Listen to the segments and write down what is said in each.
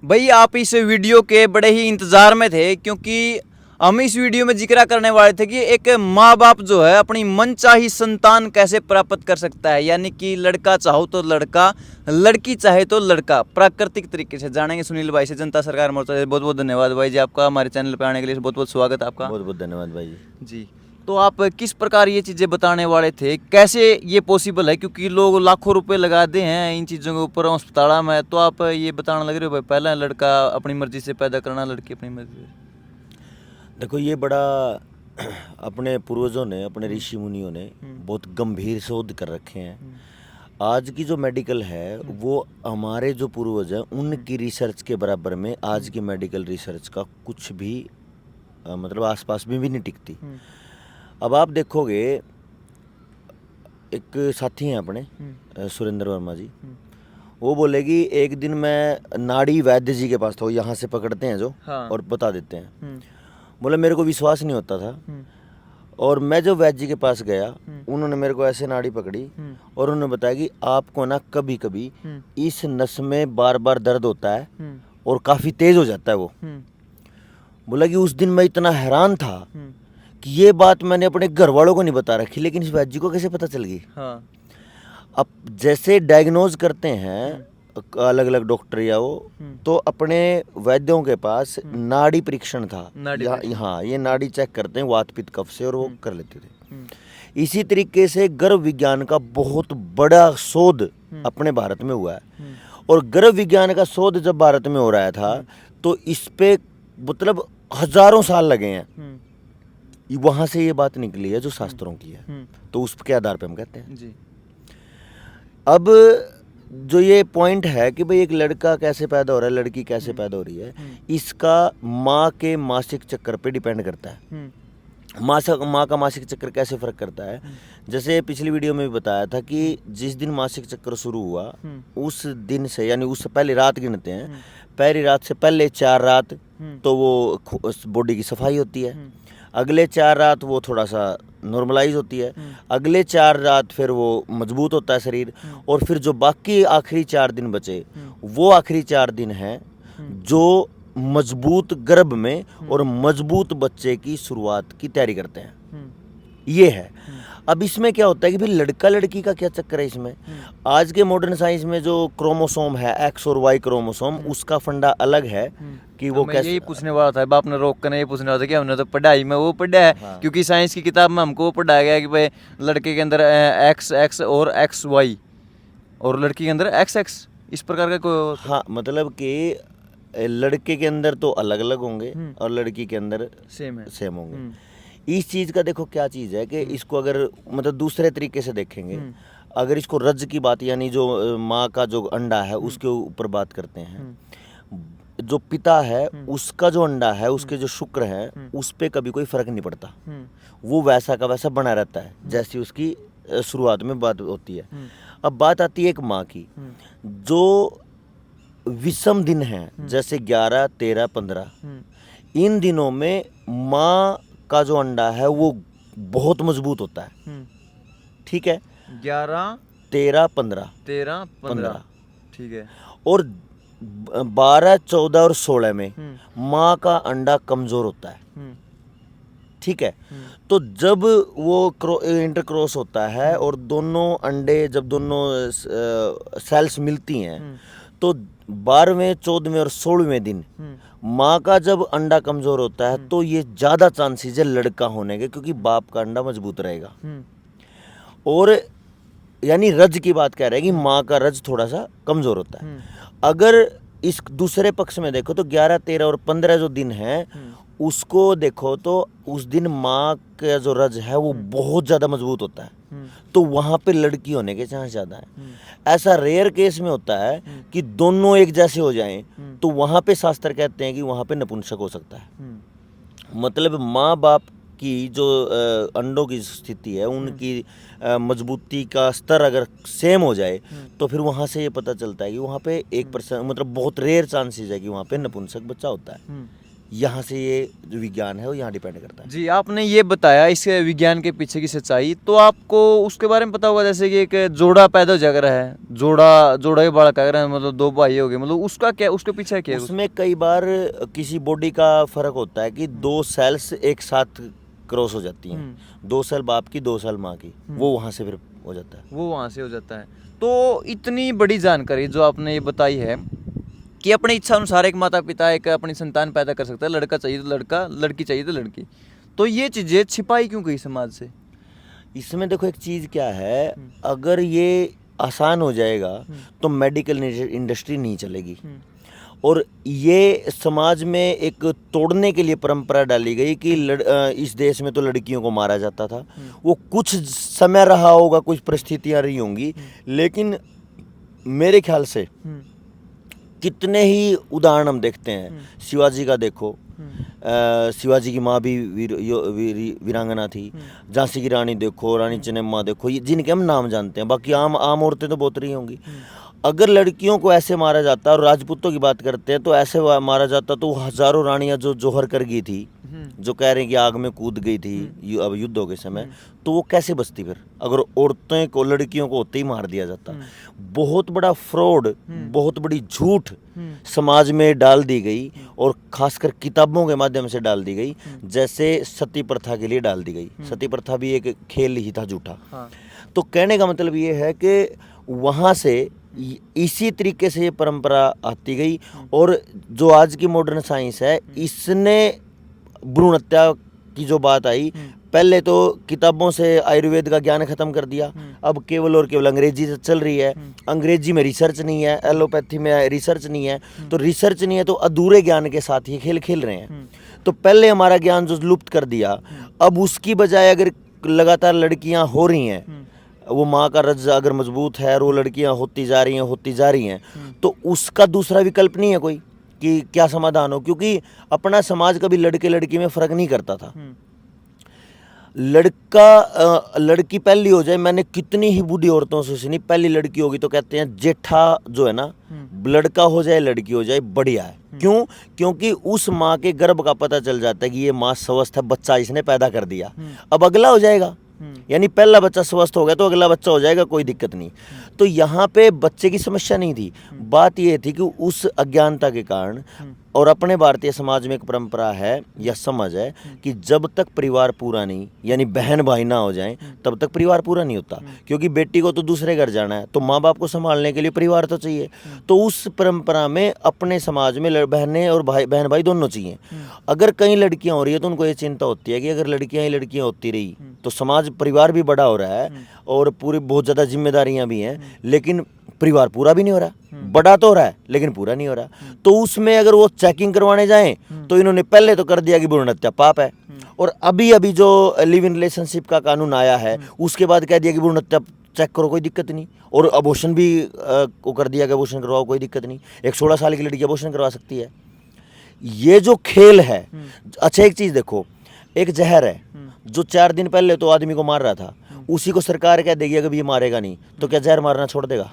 भाई आप इस वीडियो के बड़े ही इंतज़ार में थे, क्योंकि हम इस वीडियो में जिक्र करने वाले थे कि एक माँ बाप जो है अपनी मनचाही संतान कैसे प्राप्त कर सकता है, यानी कि लड़का चाहो तो लड़का, लड़की चाहे तो लड़का, प्राकृतिक तरीके से। जानेंगे सुनील भाई से, जनता सरकार मोर्चा से। बहुत बहुत धन्यवाद भाई जी आपका, हमारे चैनल पर आने के लिए बहुत बहुत स्वागत है आपका। बहुत बहुत धन्यवाद भाई जी। तो आप किस प्रकार ये चीज़ें बताने वाले थे, कैसे ये पॉसिबल है, क्योंकि लोग लाखों रुपए लगाते हैं इन चीज़ों के ऊपर अस्पताल में, तो आप ये बताने लग रहे हो भाई पहला लड़का अपनी मर्जी से पैदा करना, लड़की अपनी मर्जी से। देखो ये बड़ा अपने पूर्वजों ने, अपने ऋषि मुनियों ने बहुत गंभीर शोध कर रखे हैं। आज की जो मेडिकल है वो हमारे जो पूर्वज हैं उनकी रिसर्च के बराबर में आज की मेडिकल रिसर्च का कुछ भी मतलब आसपास में भी नहीं टिकती। अब आप देखोगे, एक साथी हैं अपने सुरेंद्र वर्मा जी, वो बोलेगी एक दिन मैं नाड़ी वैद्य जी के पास था, वो यहाँ से पकड़ते हैं जो, हाँ। और बता देते हैं। बोले मेरे को विश्वास नहीं होता था, और मैं जो वैद्य जी के पास गया उन्होंने मेरे को ऐसे नाड़ी पकड़ी और उन्होंने बताया कि आपको ना कभी कभी इस नस में बार बार दर्द होता है और काफ़ी तेज हो जाता है वो। बोला कि उस दिन मैं इतना हैरान था कि ये बात मैंने अपने घर वालों को नहीं बता रखी, लेकिन इस वैद्य जी को कैसे पता चल गई। हाँ। अब जैसे डायग्नोज करते हैं अलग अलग डॉक्टर या वो, तो अपने वैद्यों के पास नाड़ी परीक्षण था। हाँ, ये नाड़ी चेक करते हैं वात पित्त कफ से, और वो कर लेते थे। इसी तरीके से गर्भ विज्ञान का बहुत बड़ा शोध अपने भारत में हुआ है, और गर्भ विज्ञान का शोध जब भारत में हो रहा था तो इस पे मतलब हजारों साल लगे हैं। वहां से ये बात निकली है जो शास्त्रों की है, तो उसके आधार पे हम कहते हैं जी। अब जो ये पॉइंट है कि भाई एक लड़का कैसे पैदा हो रहा है, लड़की कैसे पैदा हो रही है, इसका माँ के मासिक चक्र पे डिपेंड करता है। माँ का मासिक चक्र कैसे फर्क करता है, जैसे पिछली वीडियो में भी बताया था कि जिस दिन मासिक चक्र शुरू हुआ उस दिन से, यानी उससे पहले रात गिनते हैं, पहली रात से पहले 4 रात तो वो बॉडी की सफाई होती है, अगले 4 रात वो थोड़ा सा नॉर्मलाइज होती है, अगले 4 रात फिर वो मजबूत होता है शरीर, और फिर जो बाकी आखिरी 4 दिन बचे वो आखिरी 4 दिन हैं जो मजबूत गर्भ में और मजबूत बच्चे की शुरुआत की तैयारी करते हैं। ये है। अब इसमें क्या होता है कि भाई लड़का लड़की का क्या चक्कर है इसमें। आज के मॉडर्न साइंस में जो क्रोमोसोम है, एक्स और वाई क्रोमोसोम, उसका फंडा अलग है कि वो कैसे। यही पूछने वाला था, बाप ने रोक कर ये पूछने वाला था कि हमने तो पढ़ाई में वो पढ़ा है। हाँ। क्योंकि साइंस की किताब में हमको वो पढ़ाया गया कि भाई लड़के के अंदर एक्स एक्स और एक्स वाई, और लड़की के अंदर एक्स एक्स, इस प्रकार का कोई। हाँ, मतलब कि लड़के के अंदर तो अलग अलग होंगे और लड़की के अंदर सेम होंगे। इस चीज़ का देखो क्या चीज़ है कि इसको अगर मतलब दूसरे तरीके से देखेंगे, अगर इसको रज की बात, यानी जो माँ का जो अंडा है उसके ऊपर बात करते हैं, जो पिता है उसका जो अंडा है, उसके जो शुक्र है, उस पर कभी कोई फर्क नहीं पड़ता, वो वैसा का वैसा बना रहता है जैसी उसकी शुरुआत में बात होती है। अब बात आती है एक माँ की, जो विषम दिन है जैसे 11, 13, 15, इन दिनों में माँ का जो अंडा है वो बहुत मजबूत होता है। ठीक है, 11, 13, 15, 15, ठीक है, और 12, 14 और 16 में माँ का अंडा कमजोर होता है। ठीक है, तो जब वो इंटरक्रॉस होता है और दोनों अंडे, जब दोनों सेल्स मिलती हैं, तो 12वें, 14वें और 16वें दिन माँ का जब अंडा कमजोर होता है तो ये ज़्यादा चांसेस है लड़का होने के, क्योंकि बाप का अंडा मजबूत रहेगा। और यानी रज की बात कह रहे हैं कि माँ का रज थोड़ा सा कमजोर होता है। अगर इस दूसरे पक्ष में देखो तो 11, 13 और 15 जो दिन है उसको देखो तो उस दिन माँ का जो रज है वो बहुत ज़्यादा मजबूत होता है, तो वहाँ पे लड़की होने के चांस ज़्यादा है। ऐसा रेयर केस में होता है कि दोनों एक जैसे हो जाएं, तो वहाँ पे शास्त्र कहते हैं कि वहाँ पे नपुंसक हो सकता है। मतलब माँ बाप की जो अंडों की स्थिति है, उनकी मजबूती का स्तर अगर सेम हो जाए तो फिर वहाँ से ये पता चलता है कि वहाँ पे 1% मतलब बहुत रेयर चांसेस है कि वहाँ पे नपुंसक बच्चा होता है। यहाँ से ये जो विज्ञान है वो यहाँ डिपेंड करता है। जी, आपने ये बताया इस विज्ञान के पीछे की सच्चाई, तो आपको उसके बारे में पता होगा जैसे कि एक जोड़ा पैदा हो रहा है, जोड़ा के बालक आ रहा है, मतलब दो भाई हो गए, मतलब उसका क्या, उसके पीछे क्या है? उसमें कई बार किसी बॉडी का फर्क होता है कि दो सेल्स एक साथ क्रॉस हो जाती हैं, 2 सेल बाप की 2 सेल माँ की, वो वहाँ से फिर हो जाता है। वो वहाँ से हो जाता है। तो इतनी बड़ी जानकारी जो आपने ये बताई है कि अपनी इच्छा अनुसार एक माता पिता एक अपनी संतान पैदा कर सकता है, लड़का चाहिए तो लड़का, लड़की चाहिए तो लड़की, तो ये चीज़ें छिपाई क्यों गई समाज से? इसमें देखो एक चीज़ क्या है, अगर ये आसान हो जाएगा तो मेडिकल इंडस्ट्री नहीं चलेगी, और ये समाज में एक तोड़ने के लिए परंपरा डाली गई कि इस देश में तो लड़कियों को मारा जाता था। वो कुछ समय रहा होगा, कुछ परिस्थितियां रही होंगी, लेकिन मेरे ख्याल से कितने ही उदाहरण हम देखते हैं। शिवाजी का देखो, शिवाजी की माँ भी वीरांगना थी। झांसी की रानी देखो, रानी चेन्नम्मा देखो, ये जिनके हम नाम जानते हैं, बाकी आम औरतें तो बहुत रही होंगी। अगर लड़कियों को ऐसे मारा जाता, और राजपूतों की बात करते हैं तो ऐसे मारा जाता, तो हजारों रानियां जो जौहर कर गई थी, जो कह रहे हैं कि आग में कूद गई थी अब युद्धों के समय, तो वो कैसे बचती फिर, अगर औरतें को, लड़कियों को होते ही मार दिया जाता। बहुत बड़ा फ्रॉड, बहुत बड़ी झूठ समाज में डाल दी गई, और खासकर किताबों के माध्यम से डाल दी गई, जैसे सती प्रथा के लिए डाल दी गई। सती प्रथा भी एक खेल ही था झूठा। तो कहने का मतलब ये है कि वहाँ से इसी तरीके से ये परंपरा आती गई, और जो आज की मॉडर्न साइंस है, इसने भ्रूण हत्या की जो बात आई, पहले तो किताबों से आयुर्वेद का ज्ञान खत्म कर दिया, अब केवल और केवल अंग्रेजी से चल रही है। अंग्रेजी में रिसर्च नहीं है, एलोपैथी में रिसर्च नहीं है, तो रिसर्च नहीं है तो अधूरे ज्ञान के साथ ये खेल खेल रहे हैं। तो पहले हमारा ज्ञान जो लुप्त कर दिया, अब उसकी बजाय अगर लगातार लड़कियां हो रही हैं, वो माँ का रज अगर मजबूत है और वो लड़कियां होती जा रही हैं, तो उसका दूसरा विकल्प नहीं है कोई कि क्या समाधान हो, क्योंकि अपना समाज कभी लड़के लड़की में फर्क नहीं करता था। लड़की पहली हो जाए, मैंने कितनी ही बूढ़ी औरतों से सुनी, पहली लड़की होगी तो कहते हैं जेठा जो है ना, लड़का हो जाए लड़की हो जाए बढ़िया है। क्यों? क्योंकि उस माँ के गर्भ का पता चल जाता है कि ये माँ स्वस्थ है, बच्चा इसने पैदा कर दिया, अब अगला हो जाएगा। यानी पहला बच्चा स्वस्थ हो गया तो अगला बच्चा हो जाएगा, कोई दिक्कत नहीं। तो यहाँ पे बच्चे की समस्या नहीं थी, बात ये थी कि उस अज्ञानता के कारण, और अपने भारतीय समाज में एक परंपरा है या समझ है कि जब तक परिवार पूरा नहीं, यानी बहन भाई ना हो जाएं, तब तक परिवार पूरा नहीं होता। क्योंकि बेटी को तो दूसरे घर जाना है, तो माँ बाप को संभालने के लिए परिवार तो चाहिए। तो उस परंपरा में अपने समाज में बहनें और बहन भाई दोनों चाहिए। अगर कई लड़कियां हो रही है तो उनको ये चिंता होती है कि अगर लड़कियां ही लड़कियां होती रही तो समाज, परिवार भी बड़ा हो रहा है और पूरी बहुत ज़्यादा जिम्मेदारियां भी हैं, लेकिन परिवार पूरा भी नहीं हो रहा। बड़ा तो हो रहा है लेकिन पूरा नहीं हो रहा। तो उसमें अगर वो चेकिंग करवाने जाएं तो इन्होंने पहले तो कर दिया कि भ्रूण हत्या पाप है, और अभी अभी जो लिव इन रिलेशनशिप का कानून आया है उसके बाद कह दिया कि भ्रूण हत्या चेक करो, कोई दिक्कत नहीं, और अबॉर्शन भी को कर दिया कि अबॉर्शन करवाओ, कोई दिक्कत नहीं, एक 16 साल की लड़की अबॉर्शन करवा सकती है। ये जो खेल है। अच्छा एक चीज़ देखो, एक जहर है जो 4 दिन पहले तो आदमी को मार रहा था, उसी को सरकार कह देगी अगर ये मारेगा नहीं, तो क्या जहर मारना छोड़ देगा?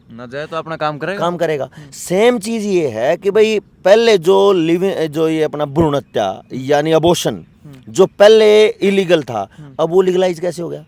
ना जाए तो अपना काम करेगा। सेम चीज ये है कि भाई पहले जो ये अपना भ्रूण हत्या यानी अबॉर्शन जो पहले इलीगल था, अब वो लीगलाइज कैसे हो गया?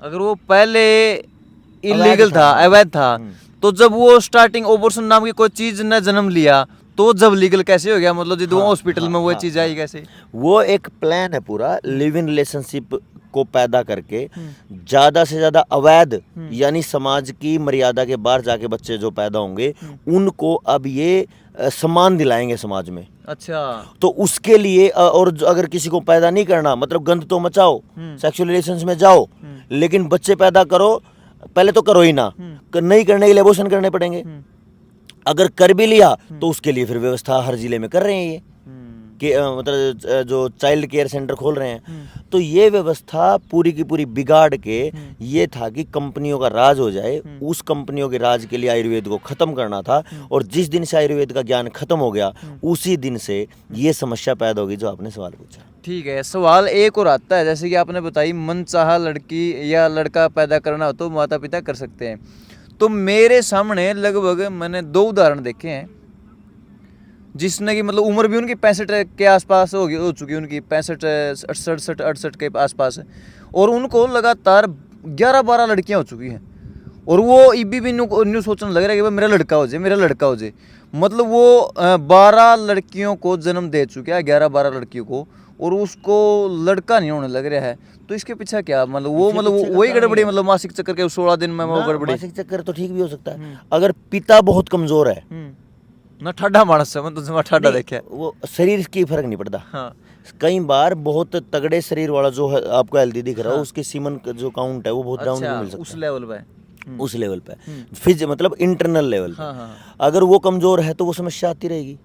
अगर वो पहले इलीगल था, अवैध था, तो जब वो स्टार्टिंग अबॉर्शन नाम की कोई चीज ने जन्म लिया तो जब लीगल कैसे हो गया? मतलब जो हॉस्पिटल में वो चीज आई कैसे? वो एक प्लान है पूरा, लिव इन रिलेशनशिप को पैदा करके ज्यादा से ज्यादा अवैध यानी समाज की मर्यादा के बाहर जाके बच्चे जो पैदा होंगे उनको अब ये सम्मान दिलाएंगे समाज में। अच्छा, तो उसके लिए और अगर किसी को पैदा नहीं करना, मतलब गंद तो मचाओ, सेक्सुअल रिलेशंस में जाओ, लेकिन बच्चे पैदा करो, पहले तो करो ही ना, नहीं करने के लिए अबॉर्शन करने पड़ेंगे। अगर कर भी लिया तो उसके लिए फिर व्यवस्था हर जिले में कर रहे हैं ये कि मतलब जो चाइल्ड केयर सेंटर खोल रहे हैं। तो ये व्यवस्था पूरी की पूरी बिगाड़ के ये था कि कंपनियों का राज हो जाए। उस कंपनियों के राज के लिए आयुर्वेद को खत्म करना था, और जिस दिन से आयुर्वेद का ज्ञान खत्म हो गया उसी दिन से ये समस्या पैदा होगी जो आपने सवाल पूछा। ठीक है, सवाल एक और आता है, जैसे कि आपने बताई मनचाहा लड़की या लड़का पैदा करना हो तो माता पिता कर सकते हैं। तो मेरे सामने लगभग मैंने 2 उदाहरण देखे हैं जिसने की मतलब उम्र भी उनकी 65 के आसपास हो चुकी है, उनकी 65 68 के आसपास है, और उनको लगातार 11-12 लड़कियां हो चुकी हैं, और वो इबी भी न्यू सोचने लग रहा है कि भाई मेरा लड़का हो जाए, मेरा लड़का हो जाए। मतलब वो 12 लड़कियों को जन्म दे चुका है, 11-12 लड़कियों को, और उसको लड़का नहीं होने लग रहा है। तो इसके पीछे क्या मतलब वो मतलब वही गड़बड़ी, मतलब मासिक चक्कर के 16 दिन में वो गड़बड़ी। मासिक चक्कर तो ठीक भी हो सकता है अगर पिता बहुत कमजोर है, ना ठाडा मानस है, मैं तो जमा ठाडा देखा है। वो शरीर की फर्क नहीं पड़ता। हाँ। कई बार बहुत तगड़े शरीर वाला जो है आपको हेल्दी दिख रहा है, हाँ। उसके सीमन का जो काउंट है वो बहुत डाउन अच्छा, भी मिल सकता उस है, लेवल पे। उस लेवल पे फिज मतलब इंटरनल लेवल पे। हाँ, हाँ। अगर वो कमजोर है तो वो समस्या आती रहेगी।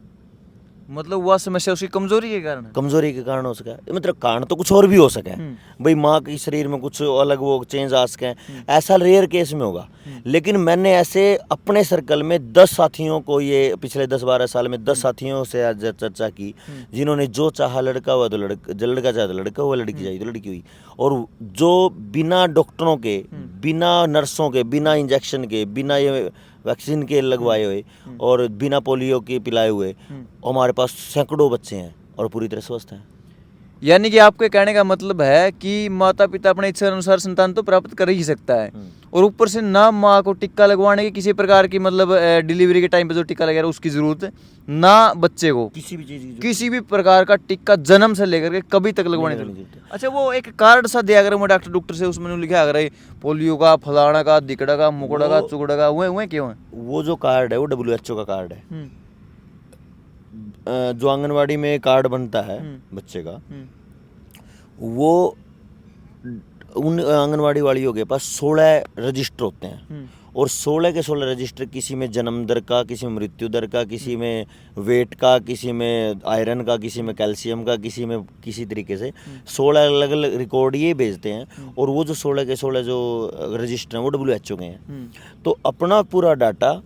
मतलब वह समस्या उसकी कमजोरी के कारण है। कमजोरी के कारण हो सका है, मतलब कारण तो कुछ और भी हो सके हैं। भाई माँ के शरीर में कुछ अलग वो चेंज आ सके हैं, ऐसा रेयर केस में होगा। लेकिन मैंने ऐसे अपने सर्कल में 10 साथियों को, ये पिछले 10-12 साल में 10 साथियों से आज चर्चा की, जिन्होंने जो चाहा लड़का हुआ तो लड़का चाहे तो लड़का हुआ, लड़की चाहिए तो लड़की हुई, और जो बिना डॉक्टरों के, बिना नर्सों के, बिना इंजेक्शन के, बिना ये वैक्सीन के लगवाए हुए और बिना पोलियो के पिलाए हुए हमारे पास सैकड़ों बच्चे हैं और पूरी तरह स्वस्थ हैं। यानी कि आपके कहने का मतलब है कि माता पिता अपने इच्छा अनुसार संतान तो प्राप्त कर ही सकता है, और ऊपर से ना माँ को टिक्का लगवाने की किसी प्रकार की मतलब डिलीवरी के टाइम पे जो टिक्का लगेगा उसकी जरूरत है, ना बच्चे को किसी भी चीज की किसी भी प्रकार का टिक्का जन्म से लेकर के कभी तक लगवाने की जरूरत। अच्छा, वो एक कार्ड सा दिया अगर मैं डॉक्टर से, उसमें लिखा अगर पोलियो का, फलाना का, दिकड़ा का, मुकड़ा का, चुकड़ा का, वो क्यों है? वो जो कार्ड है वो WHO का कार्ड है। जो आंगनवाड़ी में कार्ड बनता है बच्चे का, वो उन आंगनवाड़ी वालियों के पास 16 रजिस्टर होते हैं, और 16 के 16 रजिस्टर किसी में जन्म दर का, किसी में मृत्यु दर का, किसी में वेट का, किसी में आयरन का, किसी में कैल्शियम का, किसी में किसी तरीके से 16 अलग अलग रिकॉर्ड ये भेजते हैं, और वो जो 16 के 16 जो रजिस्टर हैं वो WHO के हैं। तो अपना पूरा डाटा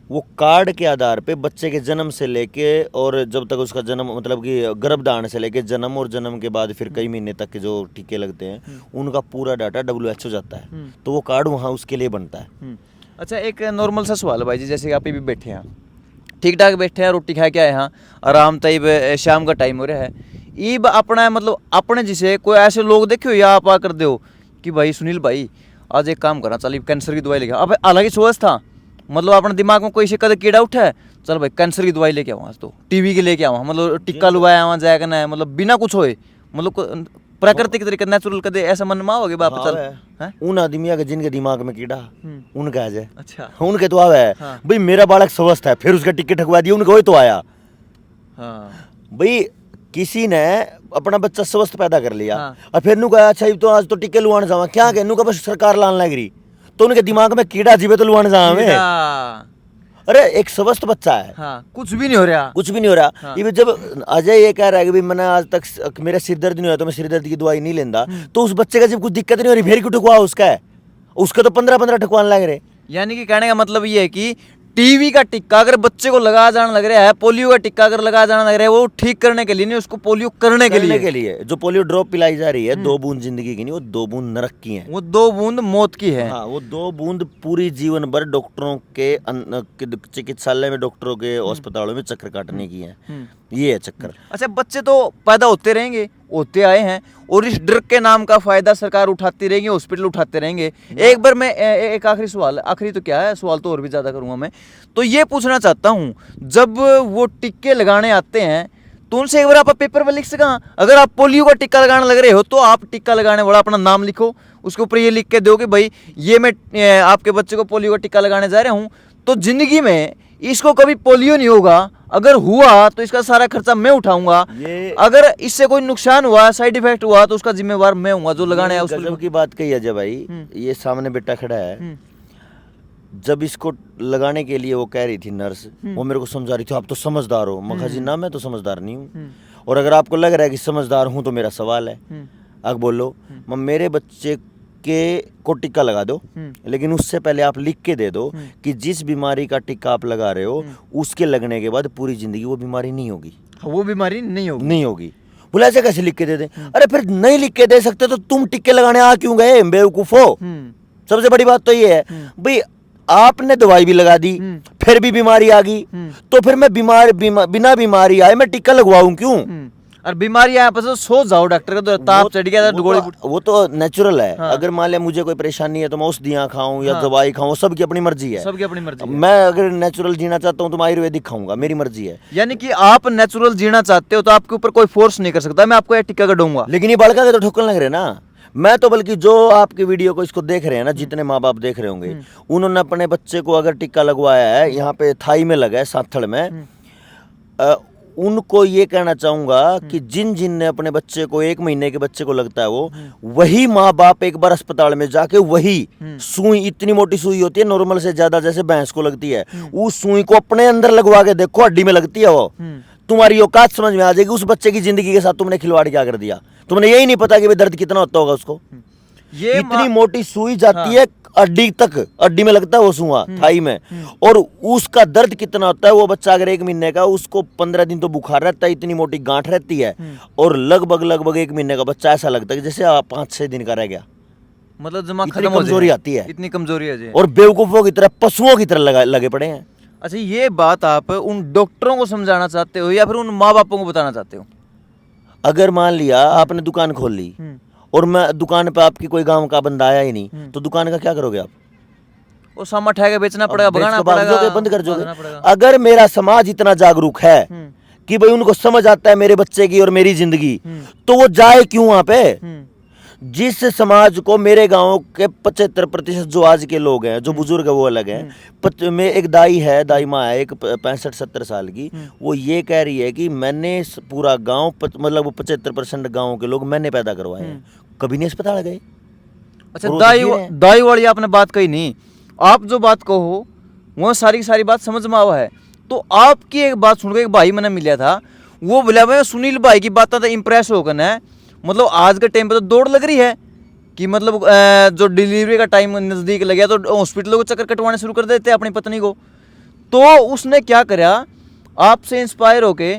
वो कार्ड के आधार पे बच्चे के जन्म से लेके और जब तक उसका जन्म, मतलब कि गर्भधारण से लेके जन्म, और जन्म के बाद फिर कई महीने तक के जो टीके लगते हैं उनका पूरा डाटा WHO जाता है, तो वो कार्ड वहाँ उसके लिए बनता है। अच्छा, एक नॉर्मल सा सवाल है भाई जी, जैसे कि आप भी बैठे हैं, ठीक ठाक बैठे हैं, रोटी खा के आए हैं, आराम तब शाम का टाइम हो रहा है, ईब अपना मतलब अपने जिसे कोई ऐसे लोग देखे हो या आप आकर दो कि भाई सुनील भाई आज एक काम करना, चल कैंसर की दवाई लेके, अब हालांकि सोच था मतलब अपने दिमाग में कोई से कदे कीड़ा उठा है, चल भाई कैंसर की दवाई लेके आऊँ आज, तो टीवी की लेके आऊँ, मतलब टिक्का लुवाया वहाँ जाएगा ना, मतलब बिना कुछ होए, मतलब प्राकृतिक तरीके नेचुरल कदे ऐसा मन में आओगे बाप? चल उन आदमियों के जिनके दिमाग में कीड़ा उनका आ जाए, अच्छा उनके तो आवे है भाई मेरा बालक स्वस्थ है, फिर उसका टिक्के ठकवा दिया, उनका तो आया। भाई किसी ने अपना बच्चा स्वस्थ पैदा कर लिया और फिर नु कहा अच्छा तो आज तो टिक्के लुवाने जावा, क्या कह नु का बस सरकार लान लग रही, तो उनके दिमाग में कीड़ा जीवे तो लुवाने जावा में। अरे एक स्वस्थ बच्चा है, कुछ भी नहीं हो रहा, कुछ भी नहीं हो रहा। ये जब अजय ये कह रहा है कि भाई मैंने आज तक मेरा सिर दर्द नहीं हुआ तो मैं सिर दर्द की दवाई नहीं लेंदा, तो उस बच्चे का जब कुछ दिक्कत नहीं हो रही फिर क्यों ठुकवा उसका है, उसका तो 15-15 ठुकवाने लग रहे। यानी कि कहने का मतलब ये है कि टीवी का टिक्का अगर बच्चे को लगा जाने लग रहा है, पोलियो का टिक्का अगर लगा जाने लग रहा है, वो ठीक करने के लिए नहीं, उसको पोलियो करने के लिए जो पोलियो ड्रॉप पिलाई जा रही है 2 बूंद जिंदगी की नहीं, वो 2 बूंद नरक की है, वो 2 बूंद मौत की है। हाँ, वो 2 बूंद पूरी जीवन भर डॉक्टरों के चिकित्सालय में, डॉक्टरों के अस्पतालों में चक्कर काटने की है, ये है चक्कर। अच्छा, बच्चे तो पैदा होते रहेंगे, होते आए हैं, और इस ड्रग के नाम का फायदा सरकार उठाती रहेगी, हॉस्पिटल उठाते रहेंगे। एक बार मैं एक आखिरी सवाल, आखिरी तो क्या है, सवाल तो और भी ज्यादा करूंगा मैं, तो ये पूछना चाहता हूँ, जब वो टिक्के लगाने आते हैं तो उनसे एक बार आप पेपर पर लिख सका, अगर आप पोलियो का टिक्का लगाने लग रहे हो तो आप टिक्का लगाने वाला अपना नाम लिखो, उसके ऊपर ये लिख के दो कि भाई ये मैं आपके बच्चे को पोलियो का टिक्का लगाने जा रहा हूँ, तो जिंदगी में इसको कभी पोलियो नहीं होगा, अगर हुआ तो इसका सारा खर्चा मैं उठाऊंगा, अगर इससे कोई नुकसान हुआ, साइड इफेक्ट हुआ, तो उसका जिम्मेवार मैं हूँ जो लगाने है। गजब की बात कही अजय भाई, ये सामने बेटा खड़ा है, जब इसको लगाने के लिए वो कह रही थी नर्स, वो मेरे को समझा रही थी आप तो समझदार हो, मैं कहा जी ना मैं तो समझदार नहीं हूँ, और अगर आपको लग रहा है कि समझदार हूँ तो मेरा सवाल है, अब बोलो मेरे बच्चे के को टिक्का लगा दो, लेकिन उससे पहले आप लिख के दे दो कि जिस बीमारी का टिक्का आप लगा रहे हो उसके लगने के बाद पूरी जिंदगी वो बीमारी नहीं होगी, वो बीमारी नहीं होगी। बोला ऐसे कैसे लिख के दे दे? अरे फिर नहीं लिख के दे सकते तो तुम टिक्के लगाने आ क्यों गए बेवकूफो? सबसे बड़ी बात तो ये है भाई, आपने दवाई भी लगा दी, फिर भी बीमारी आ गई, तो फिर मैं बिना बीमारी आए मैं टीका लगवाऊं क्यों? और बीमारी आया पर सो जाओ डॉक्टर का, तो ताप चढ़ गया था गोली। वो तो नेचुरल है। हाँ। अगर मान लिया मुझे कोई परेशानी है तो मैं औषधियाँ खाऊं या दवाई खाऊं, सबकी अपनी मर्जी है। सबकी अपनी मर्जी है। मैं अगर नेचुरल जीना चाहता हूं तो मैं आयुर्वेदिक खाऊंगा, मेरी मर्जी है। यानी कि आप नेचुरल जीना चाहते हो तो आपके ऊपर कोई फोर्स नहीं कर सकता, मैं आपको ये टीका का दूंगा। लेकिन ये बड़का के तो ठोकन लग रहे ना। मैं तो बल्कि जो आपकी वीडियो को इसको देख रहे हैं ना, जितने माँ बाप देख रहे होंगे, उन्होंने अपने बच्चे को अगर टीका लगवाया है, यहाँ पे थाई में लगा है, सांथड़ में, उनको ये कहना चाहूंगा कि जिन जिन ने अपने बच्चे को 1 महीने के बच्चे को लगता है वो, वही माँ बाप एक बार अस्पताल में जाके वही सुई, इतनी मोटी सुई होती है नॉर्मल से ज्यादा, जैसे भैंस को लगती है, उस सुई को अपने अंदर लगवा के देखो, हड्डी में लगती है वो, तुम्हारी औकात समझ में आ जाएगी। उस बच्चे की जिंदगी के साथ तुमने खिलवाड़ क्या कर दिया? तुमने यही नहीं पता कि भाई दर्द कितना होता होगा उसको। ये इतनी मोटी सुई जाती है हड्डी तक, हड्डी में लगता है वो सुआ थाई में, और उसका दर्द कितना होता है। वो बच्चा अगर 1 महीने का, उसको 15 दिन तो बुखार रहता है, इतनी मोटी गांठ रहती है, और लगभग 1 महीने का बच्चा ऐसा लगता है कि जैसे 5-6 दिन का रह गया। मतलब दिमाग इतनी खत्म हो कमजोरी जाए। आती है, इतनी कमजोरी है जी। और बेवकूफों की तरह, पशुओं की तरह लगे पड़े हैं। अच्छा, ये बात आप उन डॉक्टरों को समझाना चाहते हो या फिर उन माँ बापों को बताना चाहते हो? अगर मान लिया आपने दुकान खोल ली और मैं दुकान पे, आपकी कोई गांव का बंदा आया ही नहीं, तो दुकान का क्या करोगे आप? वो सामा ठा के बेचना पड़ेगा, भगाना बेच के भाग पड़ेगा, जाओगे, बंद कर भागना दोगे। पड़ेगा। अगर मेरा समाज इतना जागरूक है कि भाई उनको समझ आता है मेरे बच्चे की और मेरी जिंदगी, तो वो जाए क्यों वहां पे? जिस समाज को, मेरे गांव के 75% जो आज के लोग हैं, जो बुजुर्ग है वो अलग हैं। में एक दाई है, दाई माँ है, एक 65-70 साल की, वो ये कह रही है कि मैंने पूरा गांव, मतलब 75% गांव के लोग मैंने पैदा करवाए हैं, कभी नहीं अस्पताल गए। अच्छा, दाई वाली आपने बात कही नहीं, आप जो बात कहो वो सारी की सारी बात समझ में आवा है। तो आपकी एक बात सुनकर एक भाई मैंने मिला था, वो बोला भाई सुनील भाई की बात तो इम्प्रेस होकर है, मतलब आज के टाइम पे तो दौड़ लग रही है कि मतलब जो डिलीवरी का टाइम नज़दीक लग गया तो हॉस्पिटलों को चक्कर कटवाने शुरू कर देते अपनी पत्नी को। तो उसने क्या करा, आपसे इंस्पायर होके,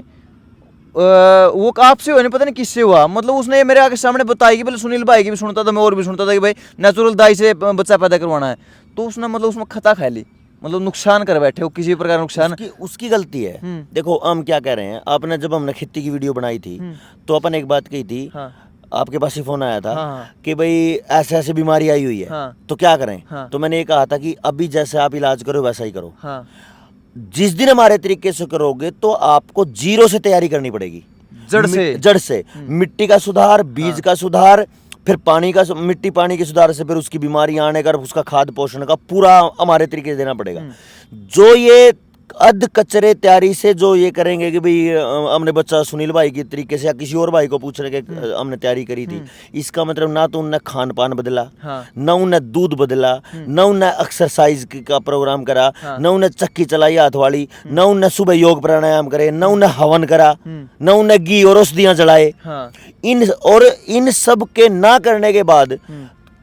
वो आपसे हुआ नहीं, पता नहीं किससे हुआ, मतलब उसने मेरे आगे सामने बताया कि बोले सुनील भाई की भी सुनता था मैं, और भी सुनता था कि भाई नेचुरल दाई से बच्चा पैदा करवाना है। तो उसने मतलब उसमें खता खा ली, मतलब नुकसान कर बैठे हो, किसी प्रकार नुकसान। उसकी गलती है। देखो हम क्या कह रहे हैं, आपने जब हमने खेती की वीडियो बनाई थी तो अपन एक बात कही थी, हाँ। आपके पास ही फोन आया था, हाँ। कि भाई ऐसे ऐसे बीमारी आई हुई है, हाँ। तो क्या करें। हाँ। तो मैंने ये कहा था कि अभी जैसे आप इलाज करो वैसा ही करो। हाँ। जिस दिन हमारे तरीके से करोगे तो आपको 0 से तैयारी करनी पड़ेगी, जड़ से मिट्टी का सुधार, बीज का सुधार, फिर पानी का, मिट्टी पानी के सुधार से फिर उसकी बीमारी आने का, उसका खाद पोषण का पूरा हमारे तरीके से देना पड़ेगा। जो ये अध कचरे तैयारी से जो ये करेंगे कि भाई हमने बच्चा सुनील भाई की तरीके से या किसी और भाई को पूछ रहे कि हमने तैयारी करी थी, इसका मतलब ना तो उनने खान पान बदला, हाँ। ना उनने दूध बदला, ना उनने एक्सरसाइज का प्रोग्राम करा, हाँ। ना उनने चक्की चलाई हाथ वाली, ना उनने सुबह योग प्राणायाम करे, ना उनने हवन करा, ना उनने घी और औषधियां चलाए। हाँ। इन सब के ना करने के बाद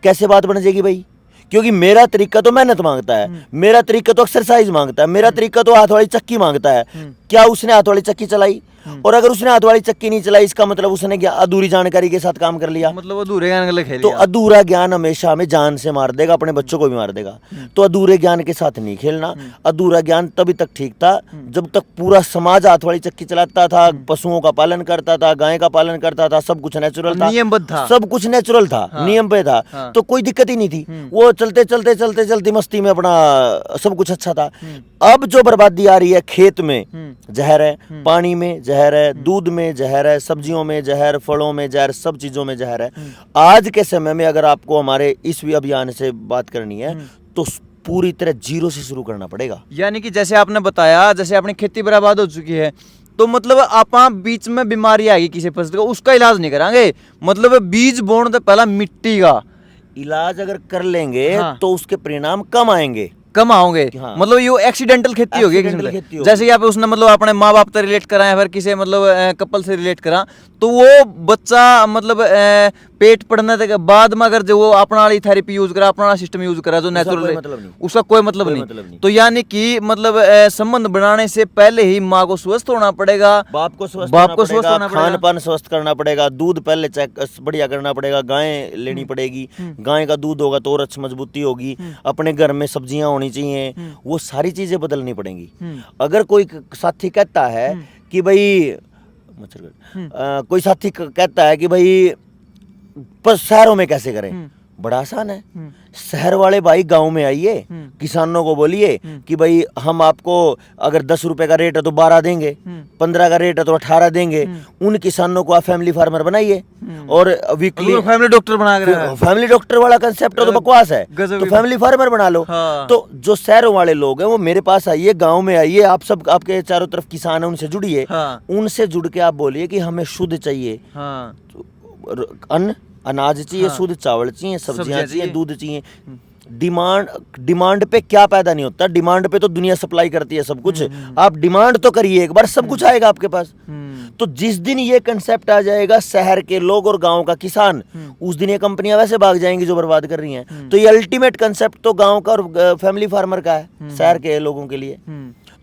कैसे बात बन जाएगी भाई? क्योंकि मेरा तरीका तो मेहनत मांगता है, मेरा तरीका तो एक्सरसाइज मांगता है, मेरा तरीका तो हाथ वाली चक्की मांगता है। क्या उसने हाथ वाली चक्की चलाई? और अगर उसने हाथ वाली चक्की नहीं चलाई, इसका मतलब उसने अधूरी जानकारी के साथ काम कर लिया, मतलब अधूरे ज्ञान खेल तो अधूरा ज्ञान हमेशा हमें जान से मार देगा, अपने बच्चों को भी मार देगा। तो अधूरे ज्ञान के साथ नहीं खेलना। अधूरा ज्ञान तभी तक ठीक था जब तक पूरा समाज हाथ वाली चक्की चलाता था, पशुओं का पालन करता था, गाय का पालन करता था, सब कुछ नेचुरल था, नियमबद्ध था, सब कुछ नेचुरल था, नियम पे था, तो कोई दिक्कत ही नहीं थी। वो चलते चलते चलते चलती मस्ती में अपना सब कुछ अच्छा था। अब जो बर्बादी आ रही है, खेत में जहर है, पानी में जहर है, दूध में जहर है, सब्जियों में जहर, फलों में जहर, सब चीजों में जहर है। आज के समय में अगर आपको हमारे इस अभियान से बात करनी है तो पूरी तरह 0 से शुरू करना पड़ेगा। यानी कि जैसे आपने बताया, जैसे अपनी खेती बर्बाद हो चुकी है, तो मतलब आप बीच में बीमारी आएगी किसी फसल का, उसका इलाज नहीं करांगे, मतलब बीज बोने से पहला मिट्टी का इलाज अगर कर लेंगे हाँ। तो उसके परिणाम कम आएंगे, कम आओगे। हाँ। मतलब ये एक्सीडेंटल खेती होगी, जैसे कि आप उसने मतलब अपने माँ बाप से रिलेट करा या फिर किसी मतलब कपल से रिलेट करा, तो वो बच्चा मतलब पेट पड़ने के बाद में अगर जो वो अपना वाली थेरेपी यूज करा, अपना सिस्टम यूज करा जो नेचुरल है, उसका कोई मतलब नहीं। तो यानी कि मतलब संबंध बनाने से पहले ही माँ को स्वस्थ होना पड़ेगा, बाप को स्वस्थ होना पड़ेगा, खान पान स्वस्थ करना पड़ेगा, दूध पहले चेक बढ़िया करना पड़ेगा, गाय लेनी पड़ेगी, गाय का दूध होगा तो और अच्छी मजबूती होगी, अपने घर में सब्जियां होनी चाहिए, वो सारी चीजें बदलनी पड़ेंगी। अगर कोई साथी कहता है कि भाई कोई साथी कहता है कि भाई पर शहरों में कैसे करें, बड़ा आसान है। शहर वाले भाई गांव में आइए, किसानों को बोलिए कि भाई हम आपको अगर 10 रुपए का रेट है तो 12 देंगे, 15 का रेट है तो 18 देंगे। उन किसानों को आप फैमिली फार्मर बनाइए और वीकली फैमिली डॉक्टर बना कर, फैमिली डॉक्टर वाला कंसेप्ट तो बकवास है, तो फैमिली फार्मर बना लो। तो जो शहरों वाले लोग हैं वो मेरे पास आइए, गाँव में आइए, आप सब आपके चारों तरफ किसान है, उनसे जुड़िए, उनसे जुड़ के आप बोलिए कि हमें शुद्ध चाहिए अन्न, अनाज चाहिए, शुद्ध चावल चाहिए, सब्जियां चाहिए, दूध चाहिए। डिमांड पे क्या पैदा नहीं होता, डिमांड पे तो दुनिया सप्लाई करती है सब कुछ। आप डिमांड तो करिए एक बार, सब कुछ आएगा आपके पास। तो जिस दिन ये कंसेप्ट आ जाएगा शहर के लोग और गांव का किसान, उस दिन ये कंपनियां वैसे भाग जाएंगी जो बर्बाद कर रही हैं। तो ये अल्टीमेट कंसेप्ट तो गांव का और फैमिली फार्मर का है शहर के लोगों के लिए।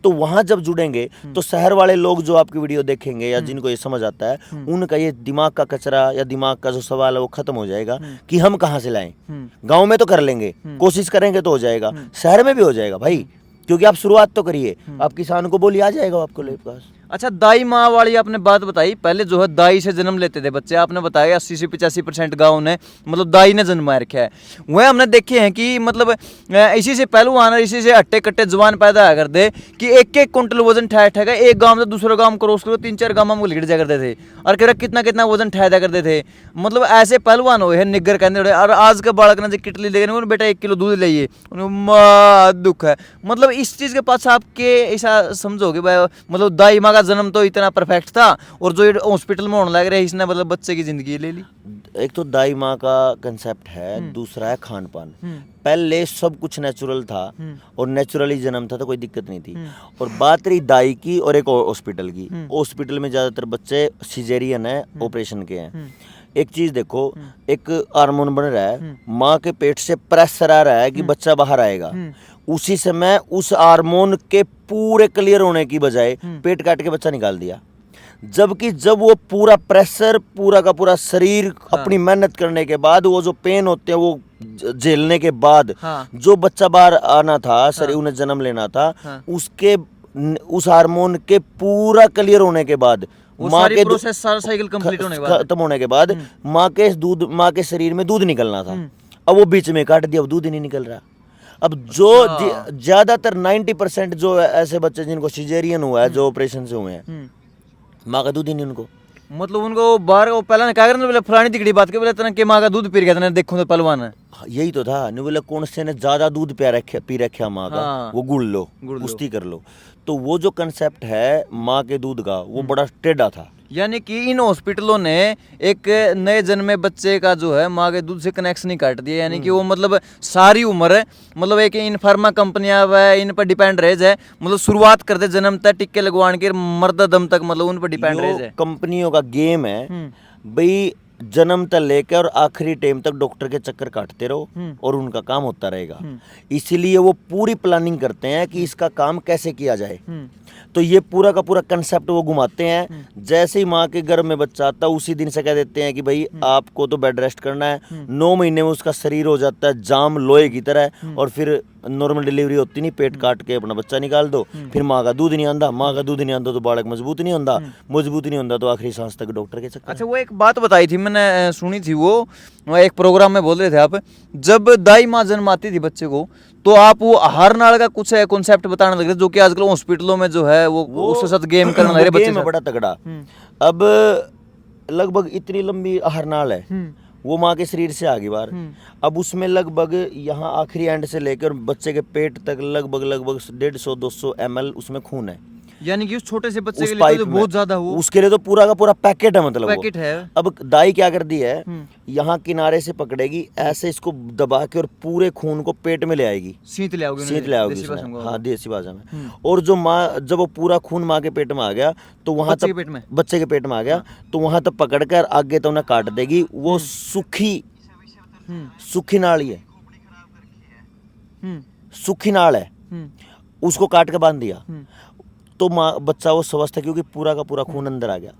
तो वहां जब जुड़ेंगे तो शहर वाले लोग जो आपकी वीडियो देखेंगे या जिनको ये समझ आता है, उनका ये दिमाग का कचरा या दिमाग का जो सवाल है वो खत्म हो जाएगा कि हम कहाँ से लाएं। गांव में तो कर लेंगे, कोशिश करेंगे तो हो जाएगा, शहर में भी हो जाएगा भाई, क्योंकि आप शुरुआत तो करिए। आप किसान को बोलिए, आ जाएगा आपको ले पास। अच्छा, दाई माँ वाली आपने बात बताई, पहले जो है दाई से जन्म लेते थे बच्चे, आपने बताया 80 से 85% गाँव ने मतलब दाई ने जन्म रखा है। वह हमने देखे हैं कि मतलब इसी से पहलवान और इसी से हट्टे कट्टे जवान पैदा कर दे कि एक एक कुंटल वजन ठा ठेगा, एक गाँव से दूसरे गाँव क्रॉस करो, 3-4 गाँव में लिट जाया करते थे और कह कितना कितना वजन ठा दिया करते थे। मतलब ऐसे पहलवान हुए हैं निग्गर कहते। और आज के बालक ने जो किटली देखे बेटा 1 किलो दूध लाइए, दुख है। मतलब इस चीज़ के पास आपके ऐसा समझोगे मतलब दाई माँ का जन्म तो इतना परफेक्ट था और जो हॉस्पिटल में होने लग रहा है इसने मतलब बच्चे की जिंदगी ले ली। एक तो दाई माँ का कंसेप्ट है, दूसरा है खान पान। पहले सब कुछ नेचुरल था और नेचुरली जन्म था तो कोई दिक्कत नहीं थी। और बात रही दाई की और एक हॉस्पिटल की, हॉस्पिटल में ज्यादातर बच्चे सिजेरियन है, ऑपरेशन के हैं। एक चीज देखो, एक हार्मोन बन रहा है, माँ के पेट से प्रेशर आ रहा है कि बच्चा बाहर आएगा, उसी समय उस हार्मोन के पूरे क्लियर होने की बजाय पेट काट के बच्चा निकाल दिया। जबकि जब वो पूरा प्रेशर, पूरा का पूरा शरीर अपनी मेहनत करने के बाद, वो जो पेन होते हैं वो झेलने के बाद जो बच्चा बाहर आना था, शरीर उन्हें जन्म लेना था, उसके उस हार्मोन के पूरा क्लियर होने के बाद, माँ के प्रोसेस सारा साइकिल कंप्लीट होने के बाद, खत्म होने के बाद माँ के शरीर में दूध निकलना था। अब वो बीच में काट दिया, अब दूध ही नहीं निकल रहा। अब जो ज्यादातर 90% जो ऐसे बच्चे जिनको सिजेरियन हुआ है, जो ऑपरेशन से हुए हैं, माँ का दूध ही नहीं उनको। मतलब उनको बाहर वो पहले क्या करना, बोले फलानी तिकड़ी बात के बोले तना के माँ का दूध पी गया, देखो तो पहलवान है। यही तो था, नहीं बोले कौन से ने ज्यादा दूध पी रखा माँ का, वो गुड़ लो, कुश्ती कर लो। तो वो जो कंसेप्ट है माँ के दूध का, वो बड़ा टेढ़ा था। यानी कि इन हॉस्पिटलों ने एक नए जन्मे बच्चे का जो है माँ के दूध से कनेक्शन ही काट दिया। यानी कि वो मतलब सारी उम्र मतलब एक इन फार्मा कंपनियां इन पर डिपेंड रह जाए, मतलब शुरुआत कर दे जन्म तक टिक्के लगवाने के मर्द दम तक, मतलब उन पर डिपेंड रह जाए। कंपनियों का गेम है भाई, जन्म तक लेकर और आखिरी टाइम तक डॉक्टर के चक्कर काटते रहो और उनका काम होता रहेगा। इसीलिए वो पूरी प्लानिंग करते हैं कि इसका काम कैसे किया जाए। तो ये पूरा का पूरा कंसेप्ट वो घुमाते हैं। जैसे ही माँ के गर्भ में बच्चा आता है उसी दिन से कह देते हैं कि भाई आपको तो बेड रेस्ट करना है। 9 महीने में उसका शरीर हो जाता है जाम लोहे की तरह और फिर नॉर्मल डिलीवरी होती नहीं, पेट काट के अपना बच्चा निकाल दो। फिर माँ का दूध नहीं आंदा, माँ का दूध नहीं आंदा तो बालक मजबूत नहीं होता, मजबूत नहीं होता तो आखिरी सांस तक डॉक्टर के चक्कर। अच्छा, वो एक बात बताई थी मैंने सुनी थी, वो एक प्रोग्राम में बोल रहे थे आप, जब दाई माँ जन्माती थी बच्चे को तो आप वो आहार नाल का कुछ कॉन्सेप्ट बताने लग रहे, जो कि आजकल हॉस्पिटलों में जो है वो उसके साथ गेम करने लग रहे बच्चे में बड़ा तगड़ा। अब लगभग इतनी लंबी आहार नाल है, वो माँ के शरीर से आगे बार। अब उसमें लगभग यहाँ आखिरी एंड से लेकर बच्चे के पेट तक लगभग 150-200 ml उसमें खून है। यानी कि उस छोटे से बच्चे उस के लिए पाइप तो में बहुत ज्यादा हो, उसके लिए तो पूरा का पूरा पैकेट है, मतलब पैकेट वो। है। अब दाई क्या कर दी है, यहाँ किनारे से पकड़ेगी, ऐसे इसको दबा के और पूरे खून को पेट में ले आएगी, सींत ले आओगे, सींत ले आओगी देसी भाषा उसमें, में। हाँ देसी भाषा में। और जो माँ, जब वो पूरा खून माँ के पेट में आ गया तो वहाँ बच्चे तक के पेट में, बच्चे के पेट में आ गया तो वहाँ तक पकड़ कर आगे तो उन्हें काट देगी। वो सूखी नाड़ी है, सूखी नाड़ है, उसको काट के बांध दिया तो माँ बच्चा वो स्वस्थ है, क्योंकि पूरा का पूरा खून अंदर आ गया।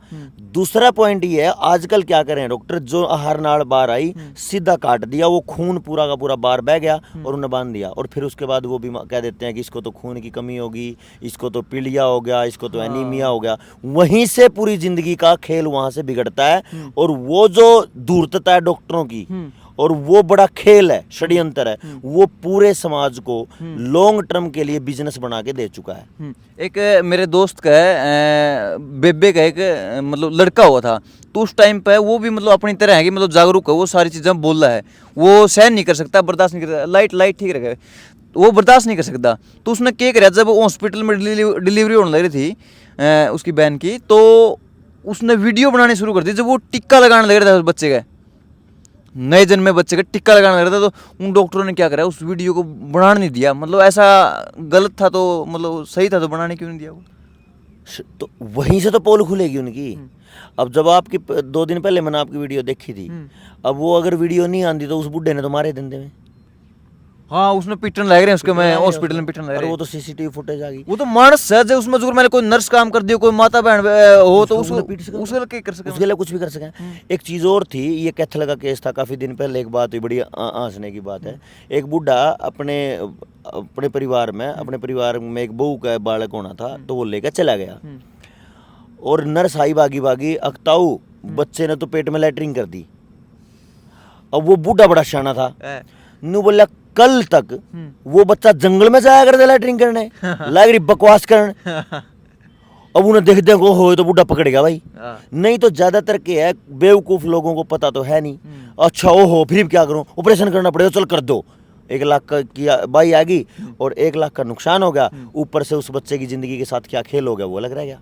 दूसरा पॉइंट ये है, आजकल क्या करें डॉक्टर, जो आहार नाड़ बाहर आई सीधा काट दिया, वो खून पूरा का पूरा बाहर बह गया और उन्हें बांध दिया। और फिर उसके बाद वो भी कह देते हैं कि इसको तो खून की कमी होगी, इसको तो पीलिया हो गया, इसको तो एनीमिया हो गया। वहीं से पूरी जिंदगी का खेल वहां से बिगड़ता है। और वो जो धूर्तता है डॉक्टरों की, और वो बड़ा खेल है, षड्यंत्र है, वो पूरे समाज को लॉन्ग टर्म के लिए बिजनेस बना के दे चुका है। एक मेरे दोस्त का है, बेबे का एक मतलब लड़का हुआ था, तो उस टाइम पे वो भी मतलब अपनी तरह है कि मतलब जागरूक है, वो सारी चीज़ें बोल रहा है, वो सहन नहीं कर सकता, बर्दाश्त नहीं कर सकता, लाइट ठीक रखे, वो बर्दाश्त नहीं कर सकता। तो उसने क्या करा, जब हॉस्पिटल में डिलीवरी होने लग रही थी उसकी बहन की, तो उसने वीडियो बनानी शुरू कर दी। जब वो टिक्का लगाने लग रहा था उस बच्चे का, नए जन्मे बच्चे का टिक्का लगाने लग रहा था, तो उन डॉक्टरों ने क्या करा, उस वीडियो को बनाने नहीं दिया। मतलब ऐसा गलत था तो मतलब सही था तो बनाने क्यों नहीं दिया वो? तो वहीं से तो पोल खुलेगी उनकी। अब जब आपकी 2 दिन पहले मैंने आपकी वीडियो देखी थी, अब वो अगर वीडियो नहीं आती तो उस बुढ़े ने तो मारे धंधे में। हाँ, उसने पिटन लग रहे हैं उसके, मैं हॉस्पिटल में पिटन लग रहे वो हैं। तो सीसीटीवी फुटेज आ गई। वो तो मानस है, जो उसमें जो मैंने कोई नर्स काम कर दिया, कोई माता बहन हो तो उसको उसके लिए क्या कर सके, उसके लिए कुछ भी कर सकें। एक चीज़ और थी, ये कैथल का केस था काफ़ी दिन पहले, एक बात हुई बड़ी हंसने की बात है। एक बुढ़ा अपने परिवार में एक बहू का बालक होना था, तो वो लेकर चला गया और नर्स आई भागी भागी, अकताऊ बच्चे ने तो पेट में लैटरिन कर दी। अब वो बूढ़ा बड़ा शाना था, नु बोला कल तक वो बच्चा जंगल में जाया करता लैटरिन करने, लाग रही बकवास करने। अब उन्हें देख देख हो तो बूढ़ा पकड़ेगा भाई, नहीं तो ज्यादातर के है बेवकूफ लोगों को पता तो है नहीं। अच्छा ओहो फिर क्या करूं, ऑपरेशन करना पड़ेगा, चल कर दो। 1 लाख की बाई आ गई और 1 लाख का नुकसान हो गया, ऊपर से उस बच्चे की जिंदगी के साथ क्या खेल हो गया वो अलग रह गया।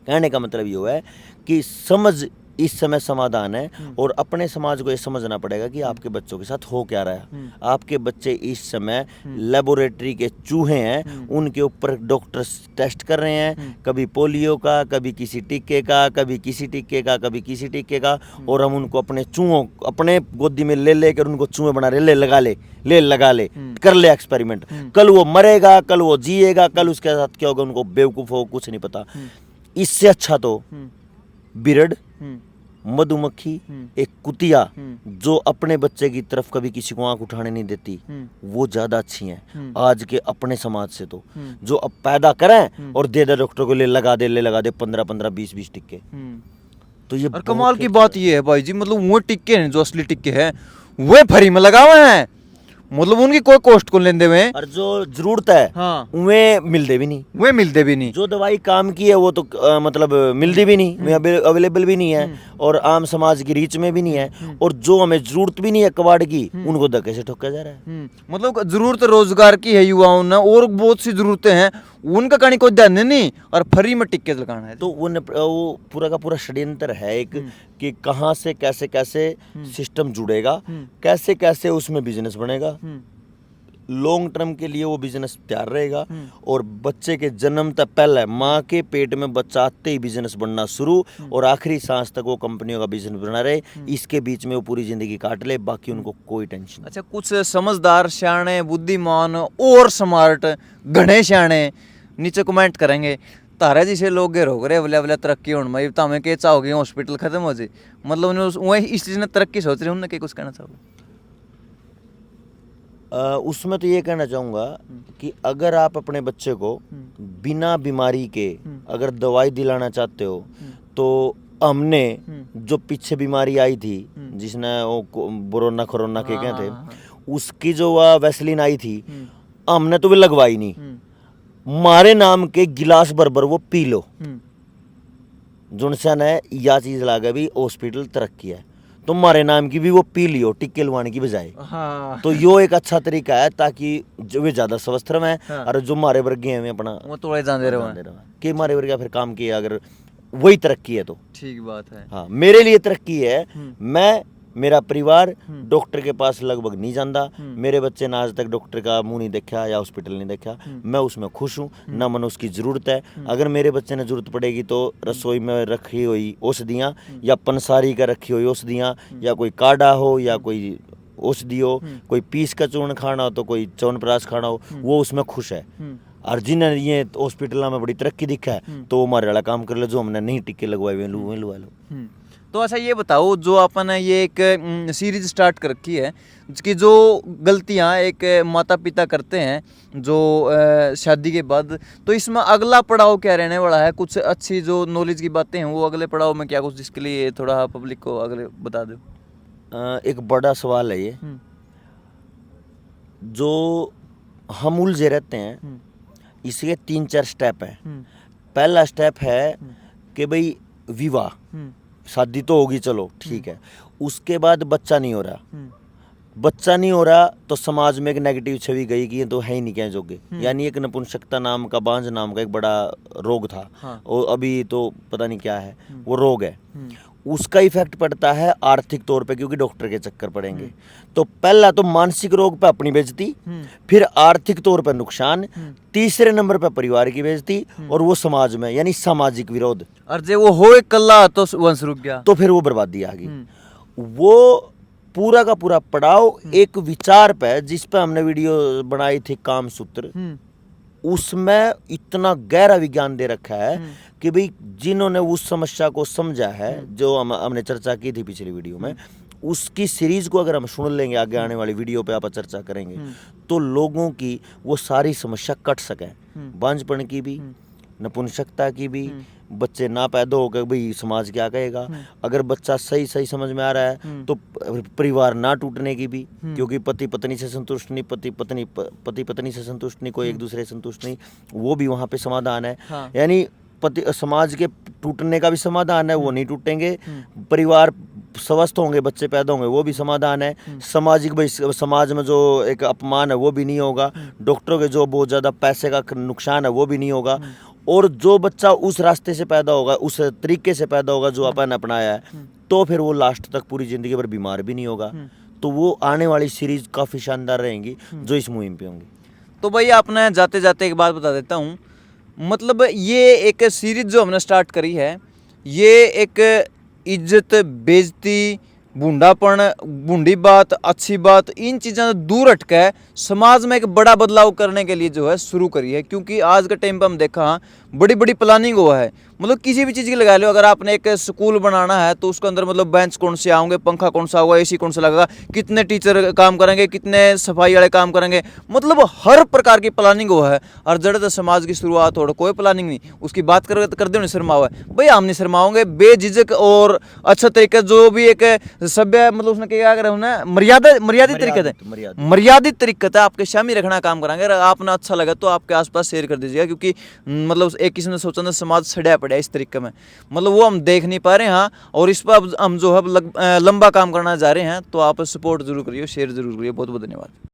कहने का मतलब ये है कि समझ इस समय समाधान है, और अपने समाज को ये समझना पड़ेगा कि आपके बच्चों के साथ हो क्या रहा है। आपके बच्चे इस समय लेबोरेटरी के चूहे हैं, उनके ऊपर डॉक्टर टेस्ट कर रहे हैं, कभी पोलियो का, कभी किसी टीके का, कभी किसी टीके का, कभी किसी टीके का, और हम उनको अपने चूहों अपने गोदी में ले लेकर उनको चूहे बना रहे, ले लगा ले कर ले एक्सपेरिमेंट। कल वो मरेगा, कल वो जिएगा, कल उसके साथ क्या होगा उनको बेवकूफ हो कुछ नहीं पता। इससे अच्छा तो बिरड, मधुमक्खी, एक कुतिया जो अपने बच्चे की तरफ कभी किसी को आंख उठाने नहीं देती, वो ज्यादा अच्छी हैं आज के अपने समाज से। तो जो अब पैदा करें और दे डॉक्टर को ले लगा दे 15-15 20-20 टिक्के। तो ये और कमाल की बात ये है भाई जी, मतलब वो टिक्के हैं जो असली टिक्के हैं वो फ्री में लगा हुए हैं, मतलब उनकी कोई कॉस्ट को लेंदे हुए, और जो जरूरत है हाँ वे मिलते भी नहीं, जो दवाई काम की है वो तो मतलब मिलती भी नहीं, वे अवेलेबल भी नहीं है, और आम समाज की रीच में भी नहीं है, और जो हमें जरूरत भी नहीं है कबाड़ की उनको धक्के से ठोका जा रहा है। मतलब जरूरत रोजगार की है युवाओं ने, और बहुत सी जरूरतें हैं, उनका कहीं कोई ध्यान नहीं, और फ्री में टिक्के लगाना है। तो वो पूरा का पूरा षड्यंत्र है एक, कि कहाँ से कैसे कैसे सिस्टम जुड़ेगा, कैसे कैसे उसमें बिजनेस बनेगा, लॉन्ग टर्म के लिए वो बिजनेस तैयार रहेगा। और बच्चे के जन्म तक पहले माँ के पेट में बच्चा आते ही बिजनेस बनना शुरू, और आखिरी सांस तक वो कंपनियों का बिजनेस बना रहे। इसके बीच में वो पूरी जिंदगी काट ले, बाकी उनको कोई टेंशन। अच्छा, कुछ समझदार, सियाणे, बुद्धिमान और स्मार्ट घने सियाणे नीचे कमेंट करेंगे, तारा जी से लोग गे रोक रहे अवले तरक्की होने में, तो हमें क्या चाहोगे हॉस्पिटल खत्म हो जाए, मतलब उन्हें इस चीज़ ने तरक्की सोच रहे, उन्हें क्या कुछ कहना चाहोगे? उसमें तो ये कहना चाहूँगा कि अगर आप अपने बच्चे को बिना बीमारी के अगर दवाई दिलाना चाहते हो, तो हमने जो पीछे बीमारी आई थी जिसने वो कोरोना के क्या थे, उसकी जो वह वैसलीन आई थी, हमने तो भी लगवाई नहीं। मारे नाम के गिलास भर वो पी लो, जुनसा ने यह चीज़ लागे भी हॉस्पिटल तरक्की है। तुम्हारे नाम की भी वो पी लियो टिक्के लवाने की बजाय। हाँ तो यो एक अच्छा तरीका है ताकि जो वे ज्यादा स्वस्थ रहे हाँ। और जो मारे वर्गे हैं वे अपना वो थोड़े जान रहे जाते रहे कि मारे वर्गे फिर काम किया अगर वही तरक्की है तो। ठीक बात है। हाँ मेरे लिए तरक्की है, हम्म। मैं मेरा परिवार हम्म। डॉक्टर के पास लगभग नहीं जाता, हम्म। मेरे बच्चे ने आज तक डॉक्टर का मुंह नहीं देखा या हॉस्पिटल नहीं देखा, हम्म। मैं उसमें खुश हूँ, ना मन उसकी ज़रूरत है। हम्म। अगर मेरे बच्चे ने ज़रूरत पड़ेगी तो रसोई में रखी हुई औषधियाँ या पंसारी का रखी हुई औषधियाँ या कोई काढ़ा हो या कोई औषधि हो, कोई पीस का चूर्ण खाना हो तो कोई च्यवनप्राश खाना हो, वो उसमें खुश है। और जिन्हें ये हॉस्पिटल में बड़ी तरक्की दिखा है तो वो हमारे वाला काम कर ले, जो हमने नहीं टिक्के लगवाए हुए लुआ लो। तो अच्छा ये बताओ, जो अपन ये एक सीरीज स्टार्ट कर रखी है कि जो गलतियां एक माता पिता करते हैं जो शादी के बाद, तो इसमें अगला पड़ाव क्या रहने वाला है? कुछ अच्छी जो नॉलेज की बातें हैं वो अगले पड़ाव में क्या कुछ, जिसके लिए थोड़ा पब्लिक को अगले बता दो। एक बड़ा सवाल है ये, जो हम उलझे रहते हैं, इसके 3-4 स्टेप है। पहला स्टेप है कि भाई विवाह, शादी तो होगी चलो ठीक है, उसके बाद बच्चा नहीं हो रहा, बच्चा नहीं हो रहा तो समाज में एक नेगेटिव छवि गई कि ये तो है ही नहीं क्या जोगे, यानी एक नपुंसकता नाम का, बांझ नाम का एक बड़ा रोग था। हाँ। और अभी तो पता नहीं क्या है वो रोग है, उसका इफेक्ट पड़ता है आर्थिक तौर पे क्योंकि डॉक्टर के चक्कर पड़ेंगे। तो पहला तो मानसिक रोग पे अपनी बेइज्जती, फिर आर्थिक तौर पे नुकसान, तीसरे नंबर पे परिवार की बेइज्जती और वो समाज में यानी सामाजिक विरोध। और जो वो हो एक कल्ला तो वंश रुक गया, तो फिर वो बर्बादी आ गई। वो पूरा का पूरा पड़ाव एक विचार पे जिस पे हमने वीडियो बनाई थी काम सूत्र, उसमें इतना गहरा विज्ञान दे रखा है कि भाई जिन्होंने उस समस्या को समझा है, जो हमने चर्चा की थी पिछली वीडियो में, उसकी सीरीज को अगर हम सुन लेंगे, आगे आने वाली वीडियो पे आप चर्चा करेंगे, तो लोगों की वो सारी समस्या कट सके, बांझपन की भी, नपुंसकता की भी, बच्चे ना पैदा होकर भाई समाज क्या कहेगा, अगर बच्चा सही सही समझ में आ रहा है तो परिवार ना टूटने की भी, क्योंकि पति पत्नी से संतुष्ट नहीं, पति पत्नी से संतुष्ट नहीं, कोई एक दूसरे से संतुष्ट नहीं, वो भी वहाँ पे समाधान है। हाँ। यानी समाज के टूटने का भी समाधान है, वो नहीं टूटेंगे, परिवार स्वस्थ होंगे, बच्चे पैदा होंगे, वो भी समाधान है, सामाजिक भाई समाज में जो एक अपमान है वो भी नहीं होगा, डॉक्टरों के जो बहुत ज़्यादा पैसे का नुकसान है वो भी नहीं होगा, और जो बच्चा उस रास्ते से पैदा होगा, उस तरीके से पैदा होगा जो अपन अपनाया है, तो फिर वो लास्ट तक पूरी ज़िंदगी भर बीमार भी नहीं होगा। तो वो आने वाली सीरीज काफ़ी शानदार रहेंगी जो इस मुहिम पे होंगी। तो भाई आपने जाते जाते एक बात बता देता हूँ, मतलब ये एक सीरीज जो हमने स्टार्ट करी है, ये एक इज्जत, बेइज्जती, बूढ़ापन, बूढ़ी बात, अच्छी बात, इन चीज़ों से दूर हटकर समाज में एक बड़ा बदलाव करने के लिए जो है शुरू करी है। क्योंकि आज के टाइम पर हम देखा बड़ी बड़ी प्लानिंग हुआ है, मतलब किसी भी चीज़ की लगा लो, अगर आपने एक स्कूल बनाना है तो उसके अंदर मतलब बेंच कौन से आएंगे, पंखा कौन सा होगा, एसी कौन सा लगेगा, कितने टीचर काम करेंगे, कितने सफाई वाले काम करेंगे, मतलब हर प्रकार की प्लानिंग हुआ है। और जड़ समाज की शुरुआत हो कोई प्लानिंग नहीं, उसकी बात कर दो नहीं शर्माओ है भाई, हम नहीं शर्माओगे, बेझिझक और अच्छा तरीके जो भी एक सभ्य, मतलब उसने क्या कर मर्यादित तरीके से आपके शामी रखना काम कराएंगे। अगर आपने अच्छा लगा तो आपके आसपास शेयर कर दीजिएगा, क्योंकि मतलब एक किसी ने सोचा ना समाज सड़िया पड़ा इस तरीके में, मतलब वो हम देख नहीं पा रहे हैं। और इस पर अब हम जो है लंबा काम करना जा रहे हैं, तो आप सपोर्ट जरूर करिए, शेयर जरूर करिए। बहुत बहुत धन्यवाद।